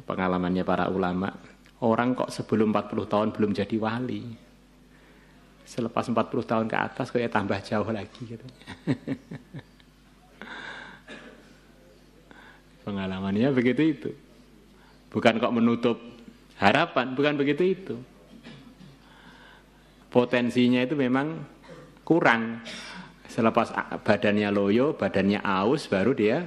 Pengalamannya para ulama, orang kok sebelum 40 tahun belum jadi wali, selepas 40 tahun ke atas kok ya tambah jauh lagi katanya. Pengalamannya begitu itu. Bukan kok menutup harapan, bukan begitu itu. Potensinya itu memang kurang. Selepas badannya loyo, badannya aus, baru dia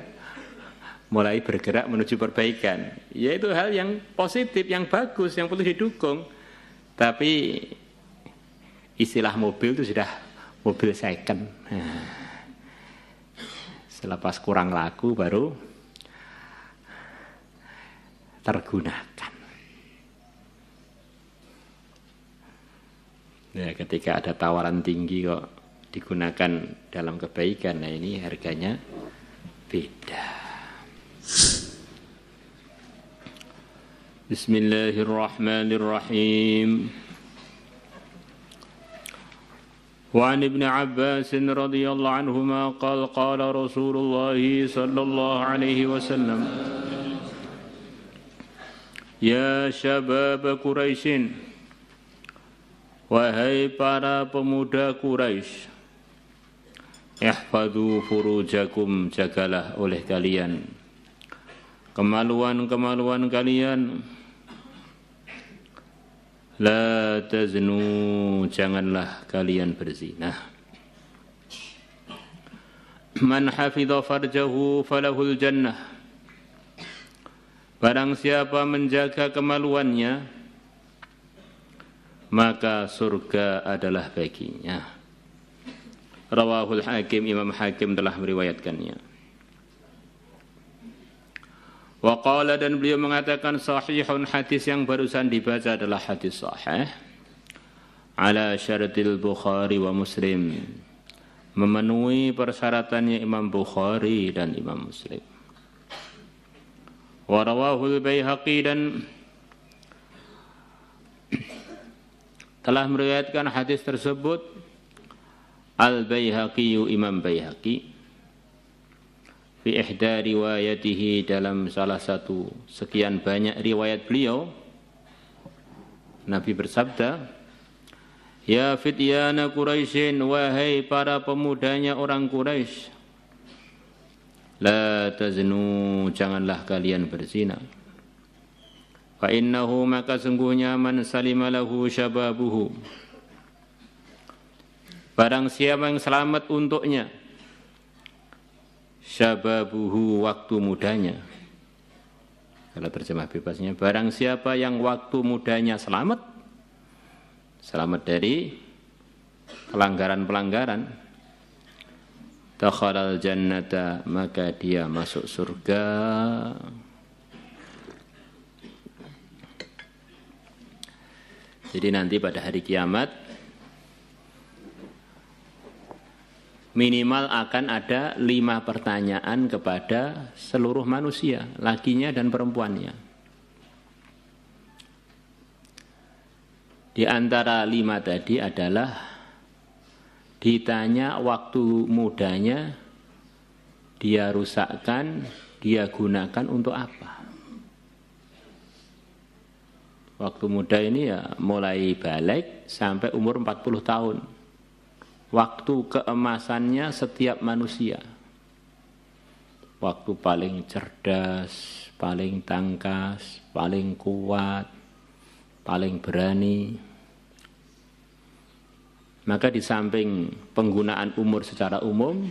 mulai bergerak menuju perbaikan. Yaitu hal yang positif, yang bagus, yang perlu didukung. Tapi istilah mobil itu sudah mobil second. Selepas kurang laku baru tergunakan. Ya, ketika ada tawaran tinggi kok digunakan dalam kebaikan, nah ini harganya beda. Bismillahirrahmanirrahim. Wa an Ibn Abbas radhiyallahu anhuma qala qala Rasulullah sallallahu alaihi wasallam Ya syabab Quraisyin, wahai para pemuda Quraisy, ihfadhu furujakum, jagalah oleh kalian kemaluan-kemaluan kalian. La taznu, janganlah kalian berzina. Man hafidha farjahu falahul jannah, barang siapa menjaga kemaluannya, maka surga adalah baginya. Rawahul Hakim, Imam Hakim telah meriwayatkannya. Wa qala, dan beliau mengatakan sahihun, hadis yang barusan dibaca adalah hadis sahih. Ala syaratil Bukhari wa Muslim, memenuhi persyaratannya Imam Bukhari dan Imam Muslim. Wa rawahul Baihaqi, dan telah meriwayatkan hadis tersebut Al-Baihaqi, Imam Baihaqi, fi ihda riwayatihi, dalam salah satu sekian banyak riwayat beliau. Nabi bersabda, Ya fityana Quraisyin, wahai para pemudanya orang Quraisy, la taznu, janganlah kalian berzina. Fa innahu, maka sungguhnya, man salima lahu syababuhu, barang siapa yang selamat untuknya syababuhu, waktu mudanya. Kalau terjemah bebasnya, barang siapa yang waktu mudanya selamat dari pelanggaran-pelanggaran, dakhalal jannata, maka dia masuk surga. Jadi nanti pada hari kiamat minimal akan ada 5 pertanyaan kepada seluruh manusia, lakinya dan perempuannya. Di antara 5 tadi adalah ditanya waktu mudanya dia rusakkan, dia gunakan untuk apa. Waktu muda ini ya mulai balik sampai umur 40 tahun. Waktu keemasannya setiap manusia. Waktu paling cerdas, paling tangkas, paling kuat, paling berani. Maka di samping penggunaan umur secara umum,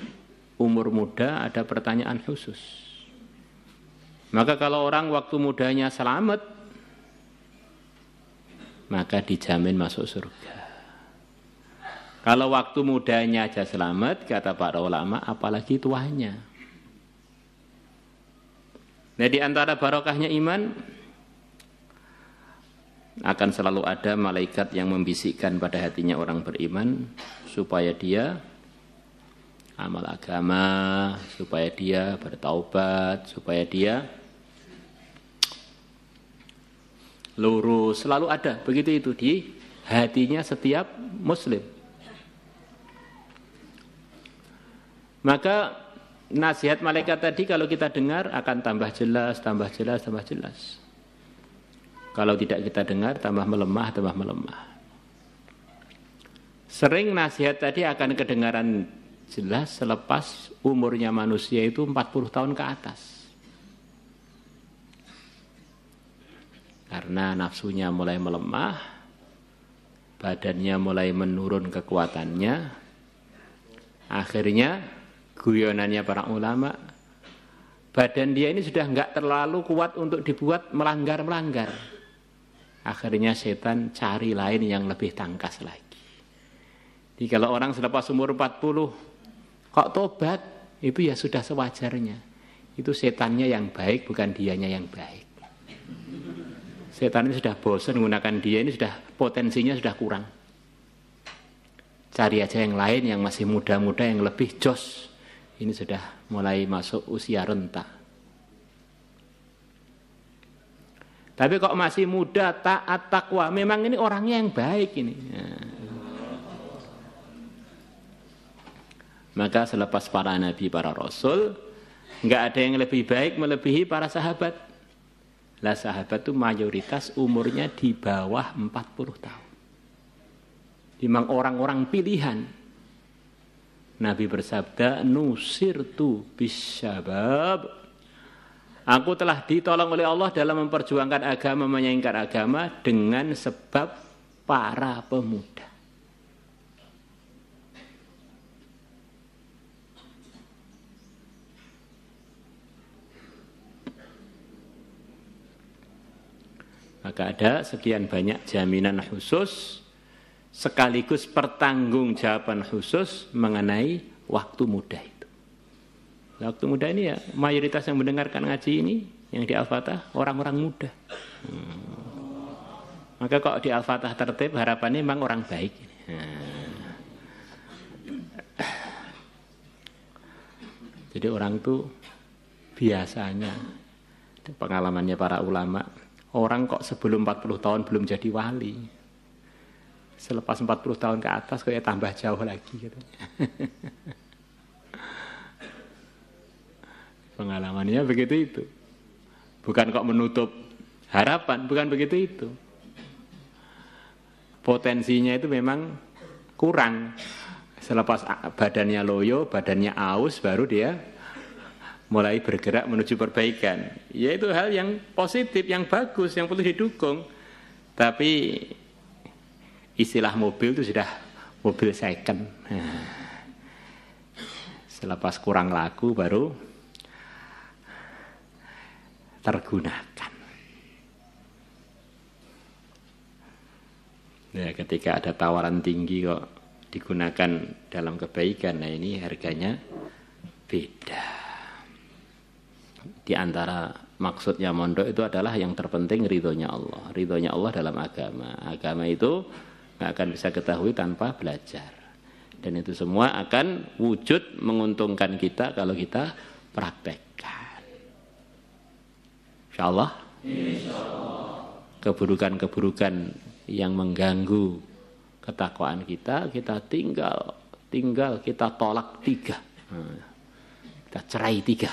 umur muda ada pertanyaan khusus. Maka kalau orang waktu mudanya selamat, maka dijamin masuk surga. Kalau waktu mudanya aja selamat, kata para ulama, apalagi tuanya. Nah, di antara barokahnya iman, akan selalu ada malaikat yang membisikkan pada hatinya orang beriman, supaya dia amal agama, supaya dia bertaubat, supaya dia lurus. Selalu ada begitu itu di hatinya setiap muslim. Maka nasihat malaikat tadi kalau kita dengar akan tambah jelas, tambah jelas, tambah jelas. Kalau tidak kita dengar tambah melemah, tambah melemah. Sering nasihat tadi akan kedengaran jelas selepas umurnya manusia itu 40 tahun ke atas. Karena nafsunya mulai melemah, badannya mulai menurun kekuatannya, akhirnya guyonannya para ulama, badan dia ini sudah enggak terlalu kuat untuk dibuat melanggar-melanggar. Akhirnya setan cari lain yang lebih tangkas lagi. Jadi kalau orang selepas umur 40 kok tobat, itu ya sudah sewajarnya. Itu setannya yang baik, bukan dianya yang baik. Setan ini sudah bosan menggunakan dia, ini sudah potensinya sudah kurang. Cari aja yang lain yang masih muda-muda, yang lebih jos. Ini sudah mulai masuk usia renta. Tapi kok masih muda, taat, takwa, memang ini orangnya yang baik ini. Maka selepas para nabi, para rasul, enggak ada yang lebih baik melebihi para sahabat. Lah sahabat itu mayoritas umurnya di bawah 40 tahun. Memang orang-orang pilihan. Nabi bersabda, nusirtu bisyabab. Aku telah ditolong oleh Allah dalam memperjuangkan agama, menyingkar agama dengan sebab para pemuda. Maka ada sekian banyak jaminan khusus sekaligus pertanggungjawaban khusus mengenai waktu muda itu. Waktu muda ini ya mayoritas yang mendengarkan ngaji ini yang di Al-Fatah orang-orang muda. Maka kok di Al-Fatah tertib harapannya memang orang baik. Jadi orang tuh biasanya pengalamannya para ulama, orang kok sebelum 40 tahun belum jadi wali. Selepas 40 tahun ke atas kok ya tambah jauh lagi gitu. Pengalamannya begitu itu. Bukan kok menutup harapan, bukan begitu itu. Potensinya itu memang kurang. Selepas badannya loyo, badannya aus, baru dia mulai bergerak menuju perbaikan. Yaitu hal yang positif, yang bagus, yang perlu didukung. Tapi istilah mobil itu sudah mobil second. Selepas kurang laku baru tergunakan. Ya, ketika ada tawaran tinggi kok digunakan dalam kebaikan, nah ini harganya beda. Di antara maksudnya mondok itu adalah yang terpenting ridhonya Allah. Ridhonya Allah dalam agama. Agama itu nggak akan bisa ketahui tanpa belajar. Dan itu semua akan wujud menguntungkan kita kalau kita praktekkan. Insyaallah. Keburukan-keburukan yang mengganggu ketakwaan kita tinggal kita tolak 3. Kita cerai 3.